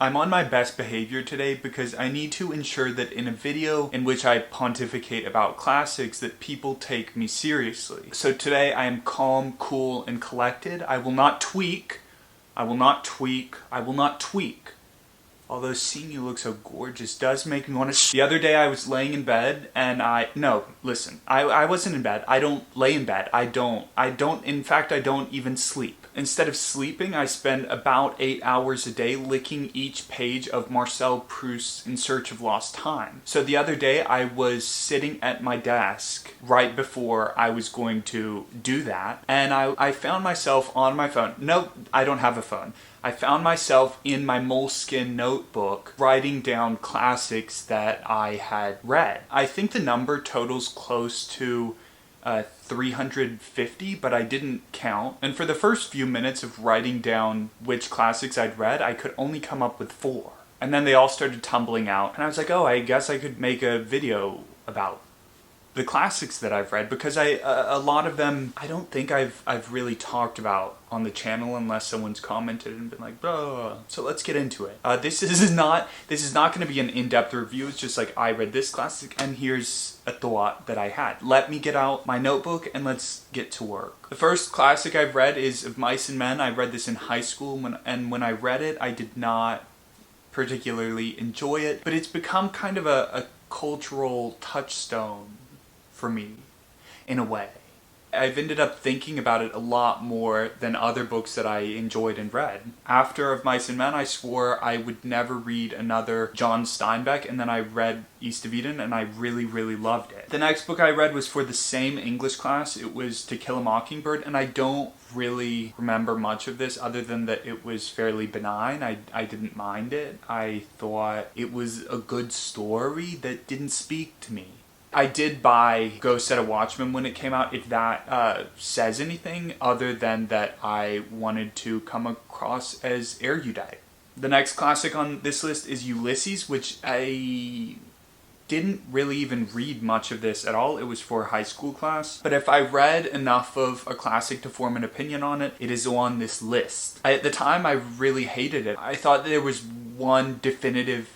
I'm on my best behavior today because I need to ensure that in a video in which I pontificate about classics that people take me seriously. So today I am calm, cool, and collected. I will not tweak. I will not tweak. I will not tweak. Although seeing you look so gorgeous does make me want to. The other day I was laying in bed and I wasn't in bed. I don't lay in bed. In fact, I don't even sleep. Instead of sleeping, I spend about 8 hours a day licking each page of Marcel Proust's In Search of Lost Time. So the other day I was sitting at my desk right before I was going to do that, and I found myself on my phone. No, I don't have a phone. I found myself in my moleskin notebook writing down classics that I had read. I think the number totals close to 350, but I didn't count. And for the first few minutes of writing down which classics I'd read, I could only come up with 4. And then they all started tumbling out, and I was like, oh, I guess I could make a video about the classics that I've read, because a lot of them I don't think I've really talked about on the channel unless someone's commented and been like, oh. So let's get into it. This is not going to be an in-depth review. It's just like, I read this classic and here's a thought that I had. Let me get out my notebook and let's get to work. The first classic I've read is Of Mice and Men. I read this in high school, when I read it I did not particularly enjoy it, but it's become kind of a cultural touchstone for me, in a way. I've ended up thinking about it a lot more than other books that I enjoyed and read. After Of Mice and Men, I swore I would never read another John Steinbeck, and then I read East of Eden, and I really, really loved it. The next book I read was for the same English class. It was To Kill a Mockingbird, and I don't really remember much of this other than that it was fairly benign. I didn't mind it. I thought it was a good story that didn't speak to me. I did buy Go Set a Watchman when it came out, if that says anything other than that I wanted to come across as erudite. The next classic on this list is Ulysses, which I didn't really even read much of this at all. It was for a high school class. But if I read enough of a classic to form an opinion on it, it is on this list. At the time, I really hated it. I thought there was one definitive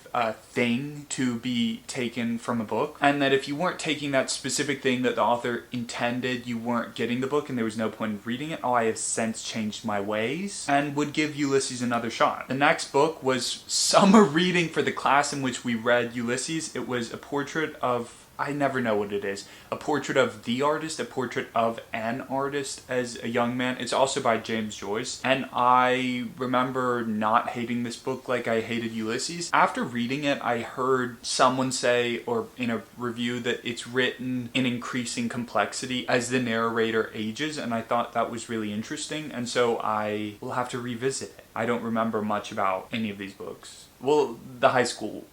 thing to be taken from a book, and that if you weren't taking that specific thing that the author intended, you weren't getting the book and there was no point in reading it. I have since changed my ways and would give Ulysses another shot. The next book was summer reading for the class in which we read Ulysses. It was a portrait of, I never know what it is, a portrait of the artist, a portrait of an artist as a young man. It's also by James Joyce, and I remember not hating this book like I hated Ulysses. After reading it, I heard someone say, or in a review, that it's written in increasing complexity as the narrator ages, and I thought that was really interesting, and so I will have to revisit it. I don't remember much about any of these books. Well, the high school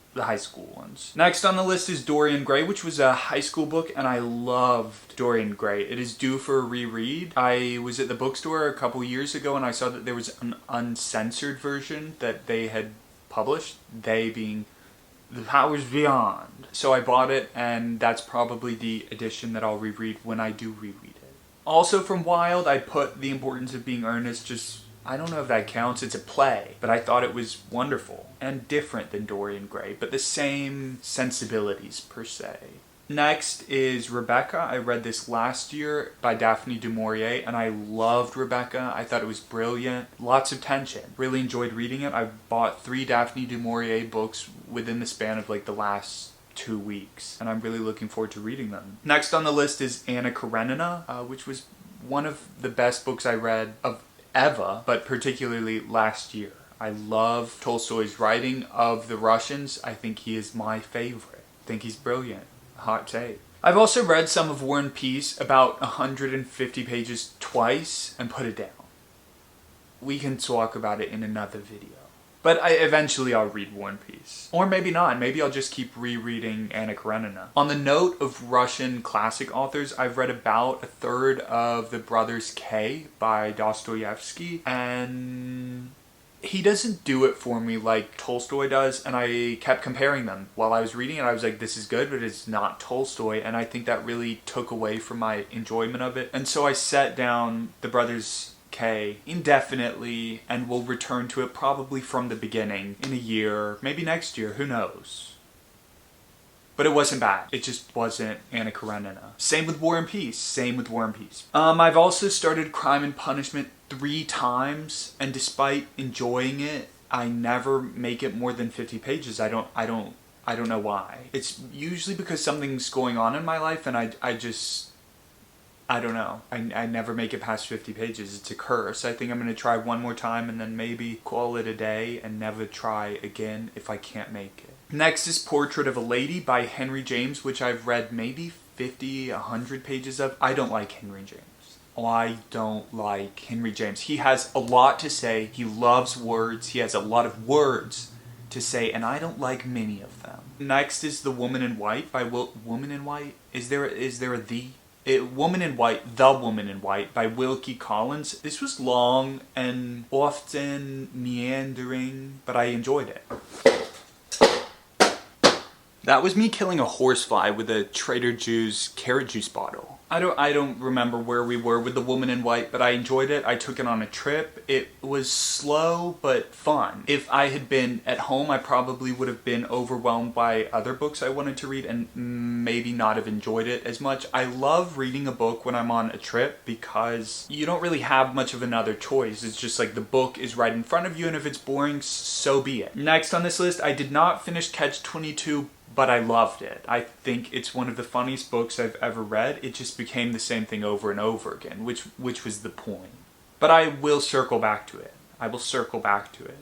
ones. Next on the list is Dorian Gray, which was a high school book, and I loved Dorian Gray. It is due for a reread. I was at the bookstore a couple years ago and I saw that there was an uncensored version that they had published, they being the powers beyond. So I bought it, and that's probably the edition that I'll reread when I do reread it. Also from Wilde, I put The Importance of Being Earnest. Just, I don't know if that counts, it's a play, but I thought it was wonderful and different than Dorian Gray, but the same sensibilities per se. Next is Rebecca. I read this last year by Daphne du Maurier, and I loved Rebecca. I thought it was brilliant. Lots of tension. Really enjoyed reading it. I bought 3 Daphne du Maurier books within the span of like the last 2 weeks, and I'm really looking forward to reading them. Next on the list is Anna Karenina, which was one of the best books I read of Eva, but particularly last year. I love Tolstoy's writing. Of the Russians, I think he is my favorite. I think he's brilliant. Hot take. I've also read some of War and Peace, about 150 pages, twice, and put it down. We can talk about it in another video. But eventually I'll read War and Peace. Or maybe not. Maybe I'll just keep rereading Anna Karenina. On the note of Russian classic authors, I've read about a third of The Brothers K by Dostoevsky, and he doesn't do it for me like Tolstoy does, and I kept comparing them while I was reading it. I was like, this is good, but it's not Tolstoy, and I think that really took away from my enjoyment of it. And so I set down The Brothers okay, indefinitely, and will return to it probably from the beginning in a year, maybe next year, who knows. But it wasn't bad. It just wasn't Anna Karenina. Same with War and Peace. I've also started Crime and Punishment 3 times, and despite enjoying it, I never make it more than 50 pages. I don't know why. It's usually because something's going on in my life, and I don't know. I never make it past 50 pages. It's a curse. I think I'm going to try one more time and then maybe call it a day and never try again if I can't make it. Next is Portrait of a Lady by Henry James, which I've read maybe 50, 100 pages of. I don't like Henry James. I don't like Henry James. He has a lot to say. He loves words. He has a lot of words to say, and I don't like many of them. Next is The Woman in White by Woman in White? Is there a the? Woman in White, The Woman in White by Wilkie Collins. This was long and often meandering, but I enjoyed it. That was me killing a horsefly with a Trader Joe's carrot juice bottle. I don't remember where we were with The Woman in White, but I enjoyed it. I took it on a trip. It was slow but fun. If I had been at home, I probably would have been overwhelmed by other books I wanted to read and maybe not have enjoyed it as much. I love reading a book when I'm on a trip because you don't really have much of another choice. It's just like the book is right in front of you, and if it's boring, so be it. Next on this list, I did not finish Catch-22, but I loved it. I think it's one of the funniest books I've ever read. It just became the same thing over and over again, which was the point. But I will circle back to it. I will circle back to it.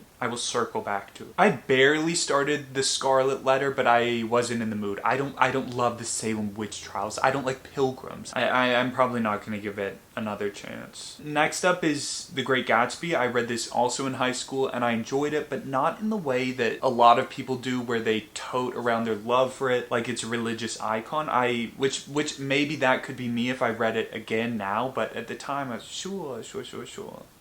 I barely started The Scarlet Letter, but I wasn't in the mood. I don't love the Salem witch trials. I don't like pilgrims. I'm probably not going to give it another chance. Next up is The Great Gatsby. I read this also in high school, and I enjoyed it, but not in the way that a lot of people do, where they tote around their love for it like it's a religious icon. Which maybe that could be me if I read it again now, but at the time I was sure.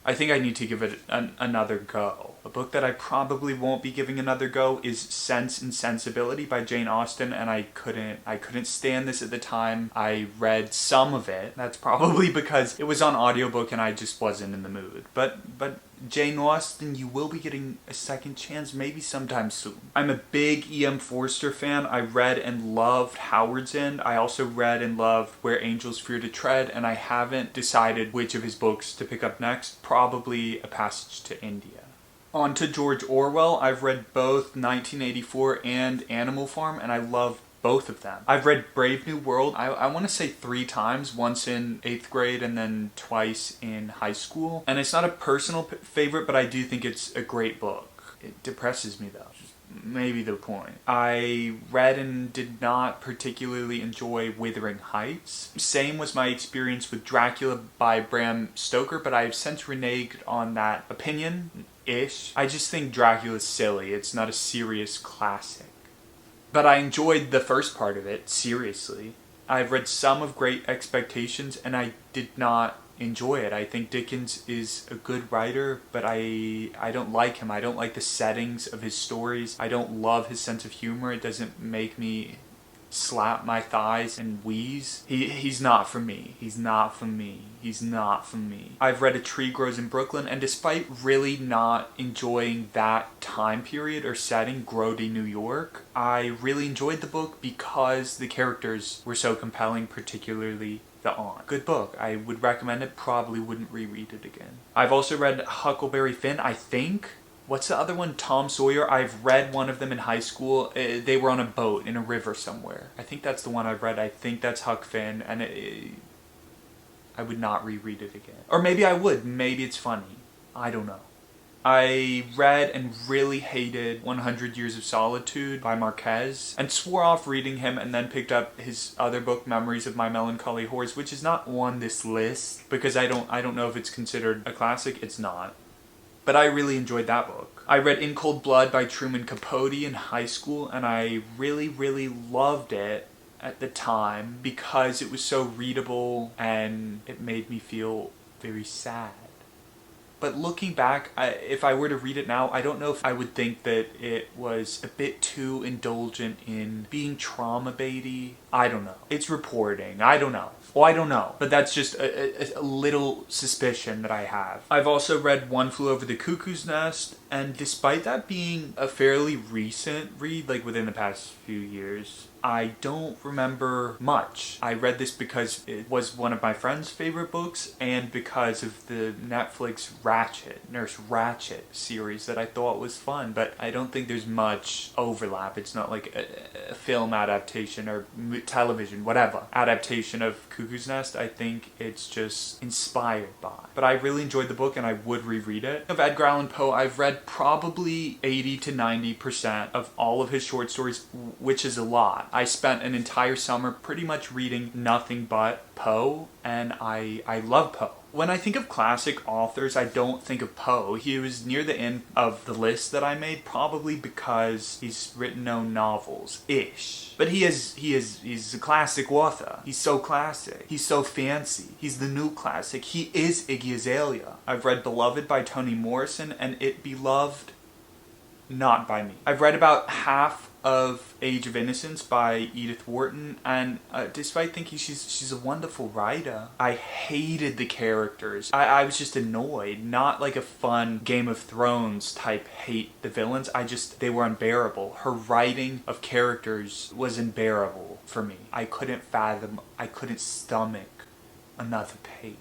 I think I need to give it another go. A book that I probably won't be giving another go is Sense and Sensibility by Jane Austen, and I couldn't stand this at the time. I read some of it. That's probably because it was on audiobook and I just wasn't in the mood. But Jane Austen, you will be getting a second chance maybe sometime soon. I'm a big E.M. Forster fan. I read and loved Howard's End. I also read and loved Where Angels Fear to Tread, and I haven't decided which of his books to pick up next. Probably A Passage to India. On to George Orwell. I've read both 1984 and Animal Farm, and I love both of them. I've read Brave New World, I want to say 3 times, once in 8th grade and then twice in high school. And it's not a personal favorite, but I do think it's a great book. It depresses me though. Maybe the point. I read and did not particularly enjoy Wuthering Heights. Same was my experience with Dracula by Bram Stoker, but I've since reneged on that opinion-ish. I just think Dracula's silly. It's not a serious classic. But I enjoyed the first part of it, seriously. I've read some of Great Expectations, and I did not enjoy it. I think Dickens is a good writer, but I don't like him. I don't like the settings of his stories. I don't love his sense of humor. It doesn't make me slap my thighs and wheeze. He's not for me. He's not for me. I've read A Tree Grows in Brooklyn, and despite really not enjoying that time period or setting, grody New York, I really enjoyed the book because the characters were so compelling, particularly the aunt. Good book. I would recommend it. Probably wouldn't reread it again. I've also read Huckleberry Finn, I think. What's the other one? Tom Sawyer. I've read one of them in high school. They were on a boat in a river somewhere. I think that's the one I've read. I think that's Huck Finn, and I would not reread it again. Or maybe I would. Maybe it's funny. I don't know. I read and really hated 100 Years of Solitude by Marquez and swore off reading him, and then picked up his other book, Memories of My Melancholy Horse, which is not on this list because I don't know if it's considered a classic. It's not. But I really enjoyed that book. I read In Cold Blood by Truman Capote in high school, and I really, really loved it at the time because it was so readable and it made me feel very sad. But looking back, if I were to read it now, I don't know if I would think that it was a bit too indulgent in being trauma baity. I don't know. It's reporting. I don't know. Well, I don't know. But that's just a little suspicion that I have. I've also read One Flew Over the Cuckoo's Nest, and despite that being a fairly recent read, like within the past few years, I don't remember much. I read this because it was one of my friend's favorite books and because of the Netflix Nurse Ratched series that I thought was fun, but I don't think there's much overlap. It's not like a film adaptation or television, whatever, adaptation of Cuckoo's Nest. I think it's just inspired by. But I really enjoyed the book and I would reread it. Of Edgar Allan Poe, I've read probably 80 to 90% of all of his short stories, which is a lot. I spent an entire summer pretty much reading nothing but Poe, and I love Poe. When I think of classic authors, I don't think of Poe. He was near the end of the list that I made, probably because he's written no novels-ish. But he's a classic author. He's so classic. He's so fancy. He's the new classic. He is Iggy Azalea. I've read Beloved by Toni Morrison and It Beloved not by me. I've read about half of Age of Innocence by Edith Wharton, and despite thinking she's a wonderful writer, I hated the characters. I was just annoyed. Not like a fun Game of Thrones type hate the villains. They were unbearable. Her writing of characters was unbearable for me. I couldn't stomach another page.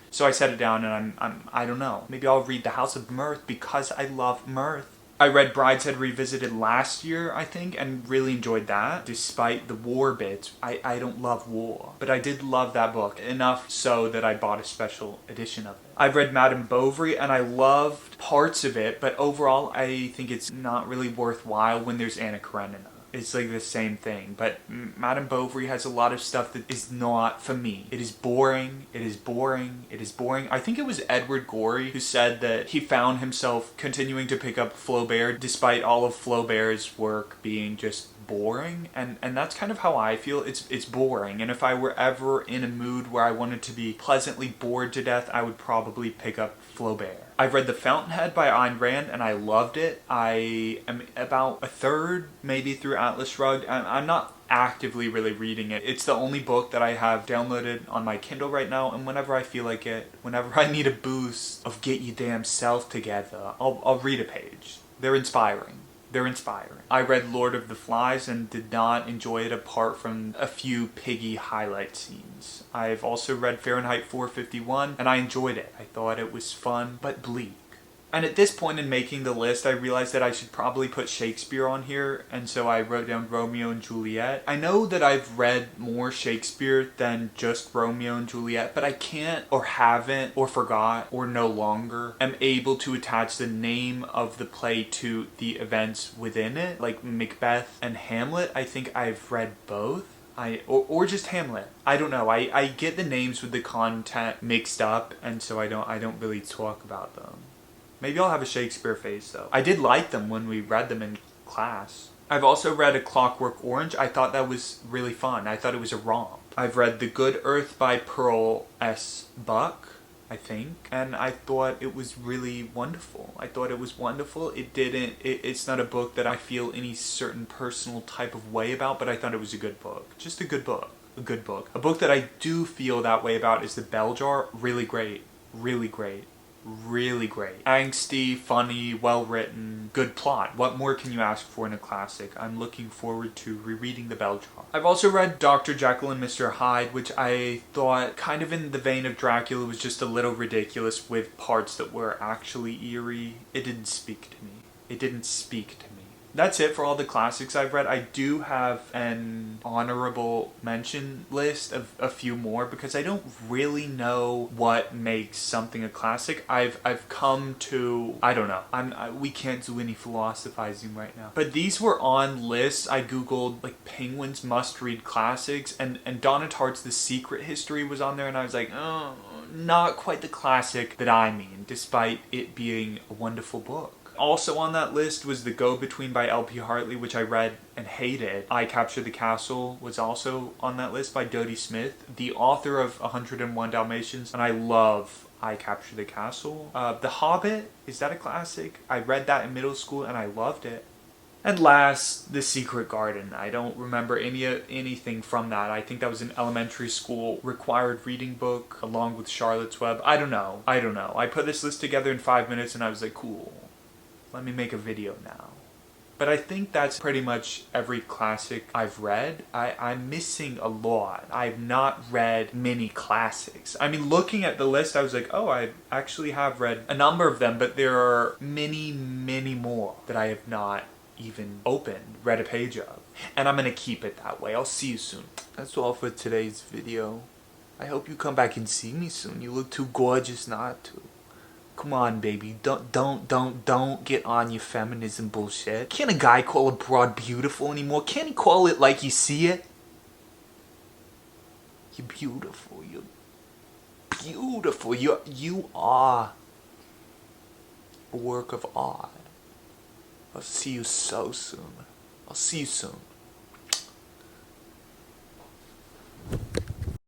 So I set it down and I don't know. Maybe I'll read The House of Mirth because I love mirth. I read Brideshead Revisited last year, I think, and really enjoyed that. Despite the war bits, I don't love war. But I did love that book, enough so that I bought a special edition of it. I've read Madame Bovary, and I loved parts of it, but overall I think it's not really worthwhile when there's Anna Karenina. It's like the same thing, but Madame Bovary has a lot of stuff that is not for me. It is boring, it is boring, it is boring. I think it was Edward Gorey who said that he found himself continuing to pick up Flaubert despite all of Flaubert's work being just boring, and that's kind of how I feel. It's boring, and if I were ever in a mood where I wanted to be pleasantly bored to death, I would probably pick up Flaubert. I've read The Fountainhead by Ayn Rand and I loved it. I am about a third maybe through Atlas Shrugged. I'm not actively really reading it. It's the only book that I have downloaded on my Kindle right now, and whenever I feel like it, whenever I need a boost of get your damn self together, I'll read a page. They're inspiring. I read Lord of the Flies and did not enjoy it apart from a few piggy highlight scenes. I've also read Fahrenheit 451 and I enjoyed it. I thought it was fun but bleak. And at this point in making the list, I realized that I should probably put Shakespeare on here, and so I wrote down Romeo and Juliet. I know that I've read more Shakespeare than just Romeo and Juliet, but I can't, or haven't, or forgot, or no longer am able to attach the name of the play to the events within it, like Macbeth and Hamlet. I think I've read both. Or just Hamlet. I don't know. I get the names with the content mixed up, and so I don't really talk about them. Maybe I'll have a Shakespeare phase, though. I did like them when we read them in class. I've also read A Clockwork Orange. I thought that was really fun. I thought it was a romp. I've read The Good Earth by Pearl S. Buck, I think, and I thought it was really wonderful. It's not a book that I feel any certain personal type of way about, but I thought it was a good book. Just a good book. A good book. A book that I do feel that way about is The Bell Jar. Really great. Really great. Really great. Angsty, funny, well-written, good plot. What more can you ask for in a classic? I'm looking forward to rereading The Bell Jar. I've also read Dr. Jekyll and Mr. Hyde, which I thought, kind of in the vein of Dracula, was just a little ridiculous with parts that were actually eerie. It didn't speak to me. That's it for all the classics I've read. I do have an honorable mention list of a few more because I don't really know what makes something a classic. I've come to, I don't know. We can't do any philosophizing right now. But these were on lists. I googled like Penguin's must-read classics, and Donna Tartt's The Secret History was on there, and I was like, oh, not quite the classic that I mean, despite it being a wonderful book. Also on that list was The Go-Between by L.P. Hartley, which I read and hated. I Captured the Castle was also on that list by Dodie Smith, the author of 101 Dalmatians, and I love I Capture the Castle. The Hobbit, is that a classic? I read that in middle school and I loved it. And last, The Secret Garden. I don't remember anything from that. I think that was an elementary school required reading book along with Charlotte's Web. I don't know. I put this list together in 5 minutes and I was like, cool, let me make a video now. But I think that's pretty much every classic I've read. I'm missing a lot. I've not read many classics. I mean, looking at the list, I was like, oh, I actually have read a number of them, but there are many, many more that I have not even read a page of. And I'm gonna keep it that way. I'll see you soon. That's all for today's video. I hope you come back and see me soon. You look too gorgeous not to. Come on, baby. Don't get on your feminism bullshit. Can't a guy call a broad beautiful anymore? Can't he call it like you see it? You're beautiful. You're beautiful. You are a work of art. I'll see you so soon. I'll see you soon.